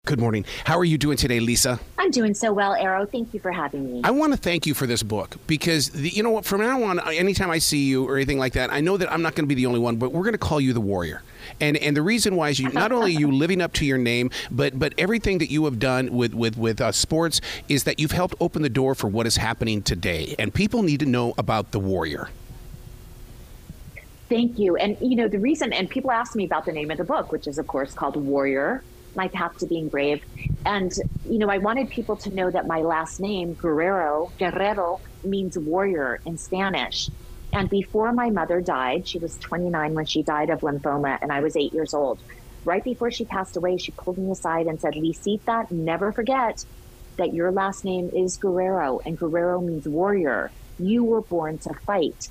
Good morning. How are you doing today, Lisa? I'm doing so well, Arrow. Thank you for having me. I want to thank you for this book because, you know what, from now on, anytime I see you or anything like that, I know that I'm not going to be the only one, but we're going to call you the warrior. And the reason why is you not only are you living up to your name, but everything that you have done with sports is that you've helped open the door for what is happening today. And people need to know about the warrior. Thank you. And, you know, the reason, and people ask me about the name of the book, which is, of course, called Warrior, My Path to Being Brave. And, you know, I wanted people to know that my last name, Guerrero, means warrior in Spanish. And before my mother died, she was 29 when she died of lymphoma, and I was 8 years old. Right before she passed away, she pulled me aside and said, Lisita, never forget that your last name is Guerrero, and Guerrero means warrior. You were born to fight.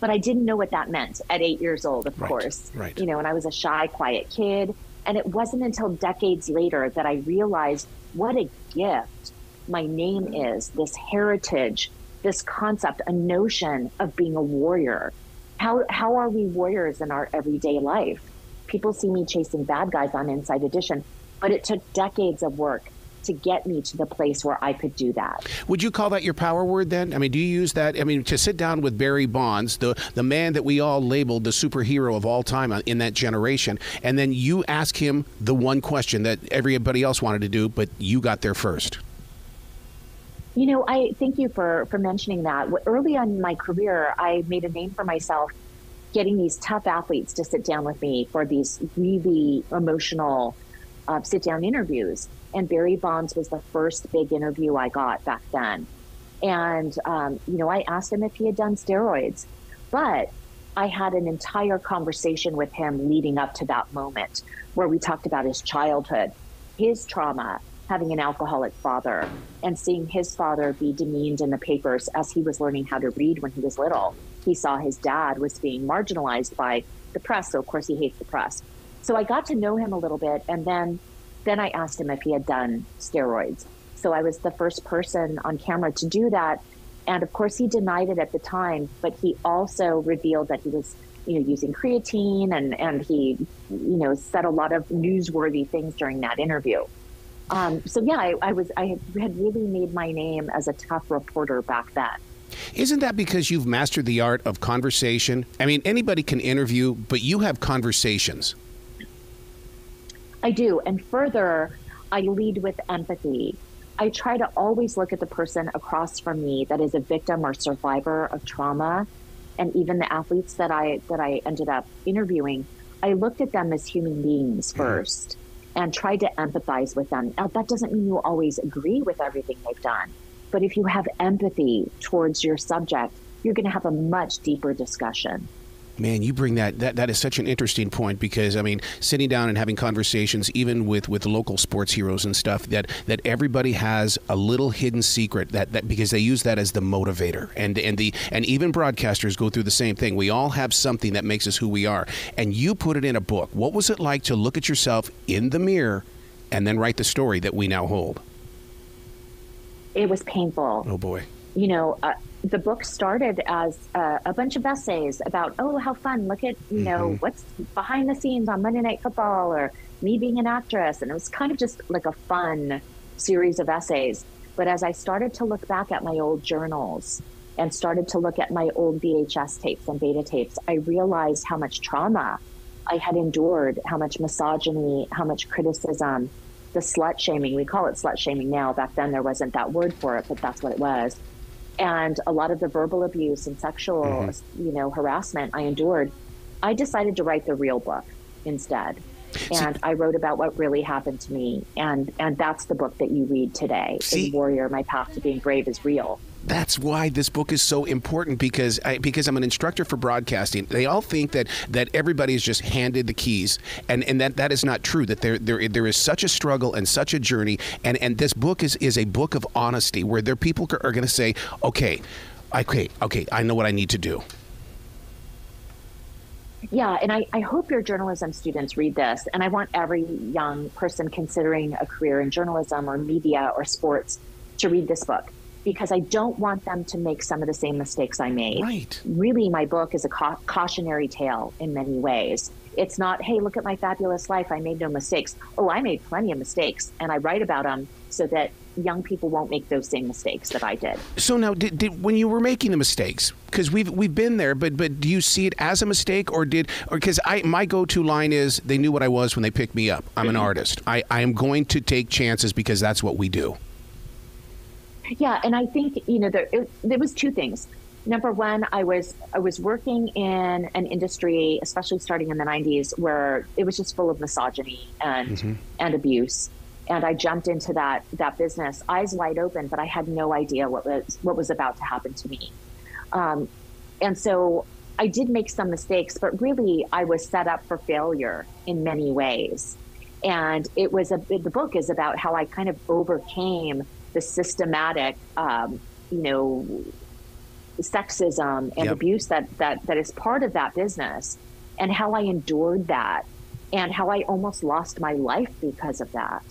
But I didn't know what that meant at 8 years old, of course. Right. You know, and I was a shy, quiet kid. And it wasn't until decades later that I realized what a gift my name is, this heritage, this concept, a notion of being a warrior. How are we warriors in our everyday life? People see me chasing bad guys on Inside Edition, but it took decades of work to get me to the place where I could do that. Would you call that your power word then? I mean, do you use that? I mean, to sit down with Barry Bonds, the man that we all labeled the superhero of all time in that generation, and then you ask him the one question that everybody else wanted to do, but you got there first. You know, I thank you for mentioning that. Early on in my career, I made a name for myself getting these tough athletes to sit down with me for these really emotional sit-down interviews. And Barry Bonds was the first big interview I got back then. And, you know, I asked him if he had done steroids, but I had an entire conversation with him leading up to that moment where we talked about his childhood, his trauma, having an alcoholic father, and seeing his father be demeaned in the papers as he was learning how to read when he was little. He saw his dad was being marginalized by the press, so of course he hates the press. So I got to know him a little bit, and then I asked him if he had done steroids. So I was the first person on camera to do that. And of course he denied it at the time, but he also revealed that he was, you know, using creatine, and he, you know, said a lot of newsworthy things during that interview. So yeah, I had really made my name as a tough reporter back then. Isn't that because you've mastered the art of conversation? I mean, anybody can interview, but you have conversations. I do. And further, I lead with empathy. I try to always look at the person across from me that is a victim or survivor of trauma. And even the athletes that I ended up interviewing, I looked at them as human beings first and tried to empathize with them. Now, that doesn't mean you always agree with everything they've done. But if you have empathy towards your subject, you're going to have a much deeper discussion. Man, you bring that is such an interesting point because, I mean, sitting down and having conversations, even with local sports heroes and stuff, that everybody has a little hidden secret that because they use that as the motivator, and even broadcasters go through the same thing. We all have something that makes us who we are, and you put it in a book. What was it like to look at yourself in the mirror and then write the story that we now hold? It was painful. Oh boy. You know, the book started as a bunch of essays about, oh, how fun, look at, you know, what's behind the scenes on Monday Night Football, or me being an actress. And it was kind of just like a fun series of essays. But as I started to look back at my old journals and started to look at my old VHS tapes and beta tapes, I realized how much trauma I had endured, how much misogyny, how much criticism, the slut shaming. We call it slut shaming now. Back then there wasn't that word for it, but that's what it was. And a lot of the verbal abuse and sexual, you know, harassment I endured. I decided to write the real book instead. And I wrote about what really happened to me. And that's the book that you read today. In Warrior, My Path to Being Brave is Real. That's why this book is so important, because I'm an instructor for broadcasting. They all think that everybody is just handed the keys, and that is not true. That there is such a struggle and such a journey, and this book is a book of honesty, where there people are going to say, okay, I know what I need to do. Yeah, and I hope your journalism students read this, and I want every young person considering a career in journalism or media or sports to read this book, because I don't want them to make some of the same mistakes I made. Right. Really, my book is a cautionary tale in many ways. It's not, hey, look at my fabulous life. I made no mistakes. Oh, I made plenty of mistakes, and I write about them so that young people won't make those same mistakes that I did. So now, did when you were making the mistakes, because we've been there, but do you see it as a mistake, or because my go-to line is, they knew what I was when they picked me up. I'm an artist. I am going to take chances because that's what we do. Yeah, and I think there was two things. Number one, I was working in an industry, especially starting in the 90s, where it was just full of misogyny and abuse. And I jumped into that business, eyes wide open, but I had no idea what was about to happen to me. And so I did make some mistakes, but really I was set up for failure in many ways. And the book is about how I kind of overcame the systematic, sexism and abuse that is part of that business, and how I endured that, and how I almost lost my life because of that.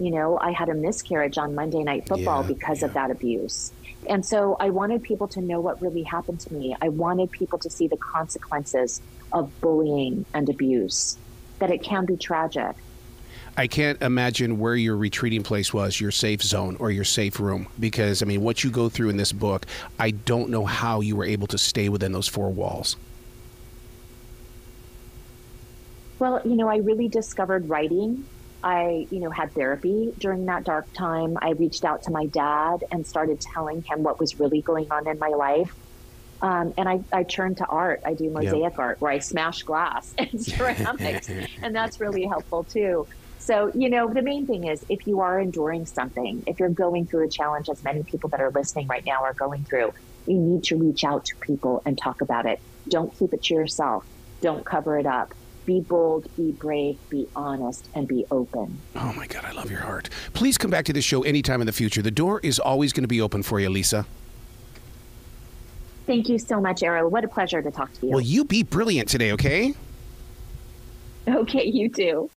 I had a miscarriage on Monday Night Football because of that abuse. And so I wanted people to know what really happened to me. I wanted people to see the consequences of bullying and abuse, that it can be tragic. I can't imagine where your retreating place was, your safe zone or your safe room, because, I mean, what you go through in this book, I don't know how you were able to stay within those four walls. Well, I really discovered writing. I, had therapy during that dark time. I reached out to my dad and started telling him what was really going on in my life. And I turned to art. I do mosaic art where I smash glass and ceramics, and that's really helpful too. So, the main thing is, if you are enduring something, if you're going through a challenge, as many people that are listening right now are going through, you need to reach out to people and talk about it. Don't keep it to yourself. Don't cover it up. Be bold, be brave, be honest, and be open. Oh, my God, I love your heart. Please come back to this show anytime in the future. The door is always going to be open for you, Lisa. Thank you so much, Errol. What a pleasure to talk to you. Well, you be brilliant today, okay? Okay, you too.